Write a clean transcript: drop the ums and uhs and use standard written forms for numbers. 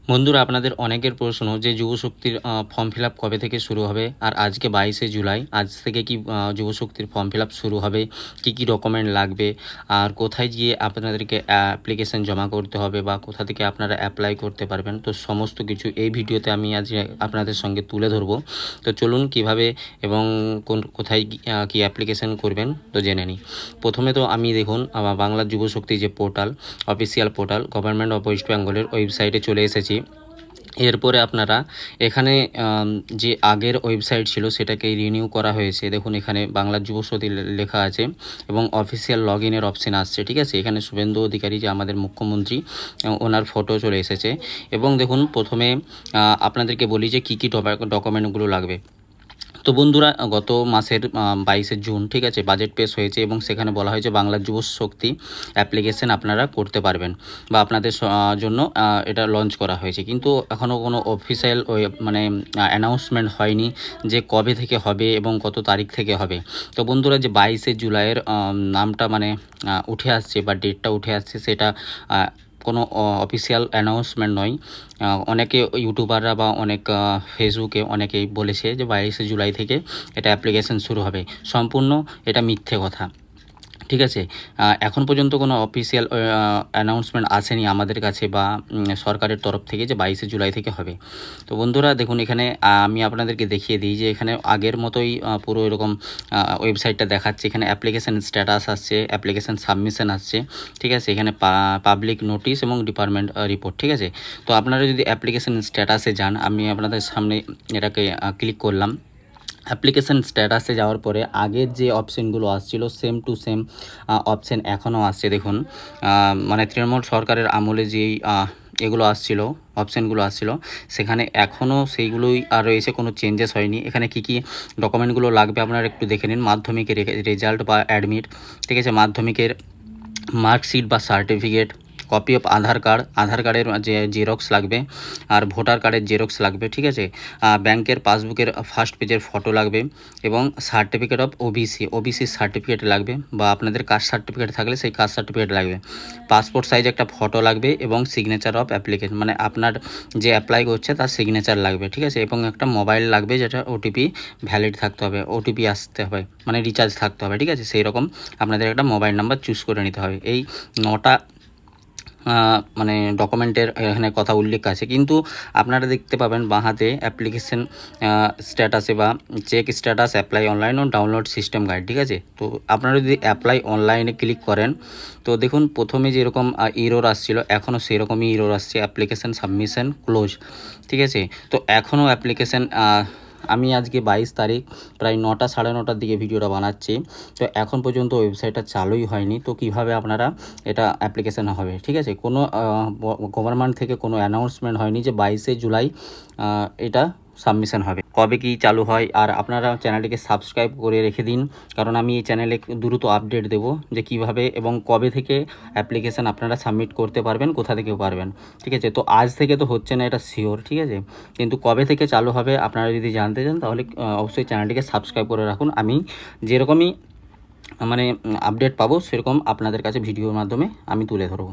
বন্ধুরা, আপনাদের অনেকের প্রশ্ন যে যুবশক্তির ফর্ম ফিল আপ কবে থেকে শুরু হবে, আর আজকে 22শে জুলাই, আজ থেকে কি যুবশক্তির ফর্ম ফিল আপ শুরু হবে, কি কি ডকুমেন্ট লাগবে, আর কোথায় গিয়ে আপনাদেরকে অ্যাপ্লিকেশন জমা করতে হবে বা কোথা থেকে আপনারা অ্যাপ্লাই করতে পারবেন, তো সমস্ত কিছু এই ভিডিওতে আমি আজ আপনাদের সঙ্গে তুলে ধরবো। তো চলুন কিভাবে এবং কোথায় কি অ্যাপ্লিকেশন করবেন তো জেনে নিই। প্রথমে তো আমি দেখুন বাংলা যুবশক্তি যে portal, official portal government of West বেঙ্গলের ওয়েবসাইটে চলে এসেছি। এরপরে আপনারা এখানে যে আগের ওয়েবসাইট ছিল সেটাকে রিনিউ করা হয়েছে। দেখুন এখানে বাংলা যুবশক্তি লেখা আছে এবং অফিসিয়াল লগ ইনের অপশান আসছে, ঠিক আছে। এখানে শুভেন্দু অধিকারী যে আমাদের মুখ্যমন্ত্রী, ওনার ফটো চলে এসেছে। এবং দেখুন প্রথমে আপনাদেরকে বলি যে কী কী ডকুমেন্টগুলো লাগবে। তো বন্ধুরা, গত মাসের 22শে জুন, ঠিক আছে, বাজেট পেশ হয়েছে এবং সেখানে বলা হয়েছে বাংলা যুবশক্তি অ্যাপ্লিকেশন আপনারা করতে পারবেন বা আপনাদের জন্য এটা লঞ্চ করা হয়েছে। কিন্তু এখনও কোনো অফিসিয়াল মানে অ্যানাউন্সমেন্ট হয়নি যে কবে থেকে হবে এবং কত তারিখ থেকে হবে। তো বন্ধুরা, যে 22শে জুলাইয়ের নামটা মানে উঠে আসছে বা ডেটটা উঠে আসছে, সেটা কোনো অফিসিয়াল অ্যানাউন্সমেন্ট নয়। অনেকে ইউটিউবাররা বা অনেক ফেসবুকে অনেকেই বলেছে যে 22শে জুলাই থেকে এটা অ্যাপ্লিকেশন শুরু হবে। সম্পূর্ণ এটা মিথ্যে কথা, ঠিক আছে। এখন পর্যন্ত কোনো অফিসিয়াল অ্যানাউন্সমেন্ট আসেনি আমাদের কাছে বা সরকারের তরফ থেকে যে 22শে জুলাই থেকে হবে। তো বন্ধুরা দেখুন, এখানে আমি আপনাদেরকে দেখিয়ে দিই যে এখানে আগের মতোই পুরো এরকম ওয়েবসাইটটা দেখাচ্ছে। এখানে অ্যাপ্লিকেশান স্ট্যাটাস আসছে, অ্যাপ্লিকেশান সাবমিশন আসছে, ঠিক আছে। এখানে পাবলিক নোটিশ এবং ডিপার্টমেন্ট রিপোর্ট, ঠিক আছে। তো আপনারা যদি অ্যাপ্লিকেশান স্ট্যাটাসে যান, আমি আপনাদের সামনে এটাকে ক্লিক করলাম। অ্যাপ্লিকেশান স্ট্যাটাসে যাওয়ার পরে আগের যে অপশানগুলো আসছিল সেম টু সেম অপশান এখনও আসছে। দেখুন মানে তৃণমূল সরকারের আমলে যেই এগুলো আসছিল, অপশানগুলো আসছিল, সেখানে এখনও সেইগুলোই আর রয়েছে, কোনো চেঞ্জেস হয়নি। এখানে কি কি ডকুমেন্টগুলো লাগবে আপনারা একটু দেখে নিন। মাধ্যমিকের রেজাল্ট বা অ্যাডমিট, ঠিক আছে, মাধ্যমিকের মার্কশিট বা সার্টিফিকেট, কপি অফ আধার কার্ডের যে জেরক্স লাগবে, আর ভোটার কার্ডের জেরক্স লাগবে, ঠিক আছে। ব্যাংকের পাসবুকের ফার্স্ট পেজের ফটো লাগবে এবং সার্টিফিকেট অফ ওবিসি সার্টিফিকেট লাগবে, বা আপনাদের কাস্ট সার্টিফিকেট থাকলে সেই কাস্ট সার্টিফিকেট লাগবে। পাসপোর্ট সাইজ একটা ফটো লাগবে এবং সিগনেচার অফ অ্যাপ্লিকেশন, মানে আপনার যে অ্যাপ্লাই করছে তার সিগনেচার লাগবে, ঠিক আছে। এবং একটা মোবাইল লাগবে যেটা ওটিপি ভ্যালিড থাকতে হবে, ওটিপি আসতে হবে, মানে রিচার্জ থাকতে হবে, ঠিক আছে। সেই রকম আপনাদের একটা মোবাইল নাম্বার চুজ করে নিতে হবে। এই 9টা মানে ডকুমেন্টের এখানে কথা উল্লেখ আছে। কিন্তু আপনারা দেখতে পাবেন বাঁ হাতে অ্যাপ্লিকেশন স্ট্যাটাসে বা চেক স্ট্যাটাস, অ্যাপ্লাই অনলাইন ও ডাউনলোড সিস্টেম গাইড, ঠিক আছে। তো আপনারা যদি অ্যাপ্লাই অনলাইনে ক্লিক করেন, তো দেখুন প্রথমে যেরকম ইরোর আসছিল এখনও সেরকমই ইরোর আসছে, অ্যাপ্লিকেশান সাবমিশন ক্লোজ, ঠিক আছে। তো এখনও অ্যাপ্লিকেশান আমি আজকে 22 তারিখ প্রায় 9টা সাড়ে 9টার দিকে ভিডিওটা বানাচ্ছি, তো এখন পর্যন্ত ওয়েবসাইটটা চালুই হয়নি। তো কিভাবে আপনারা এটা অ্যাপ্লিকেশান হবে, ঠিক আছে। কোনো গভর্নমেন্ট থেকে কোনো অ্যানাউন্সমেন্ট হয়নি যে 22শে জুলাই এটা সাবমিশন হবে, কবে কি চালু হয়। আর আপনারা চ্যানেলটিকে সাবস্ক্রাইব করে রেখে দিন, কারণ আমি এই চ্যানেলে দ্রুত আপডেট দেবো যে কিভাবে এবং কবে থেকে অ্যাপ্লিকেশান আপনারা সাবমিট করতে পারবেন, কোথা থেকে পারবেন, ঠিক আছে। তো আজ থেকে তো হচ্ছে না এটা শিওর, ঠিক আছে, কিন্তু কবে থেকে চালু হবে আপনারা যদি জানতে চান তাহলে অবশ্যই চ্যানেলটিকে সাবস্ক্রাইব করে রাখুন। আমি যেরকমই মানে আপডেট পাবো সেরকম আপনাদের কাছে ভিডিওর মাধ্যমে আমি তুলে ধরবো।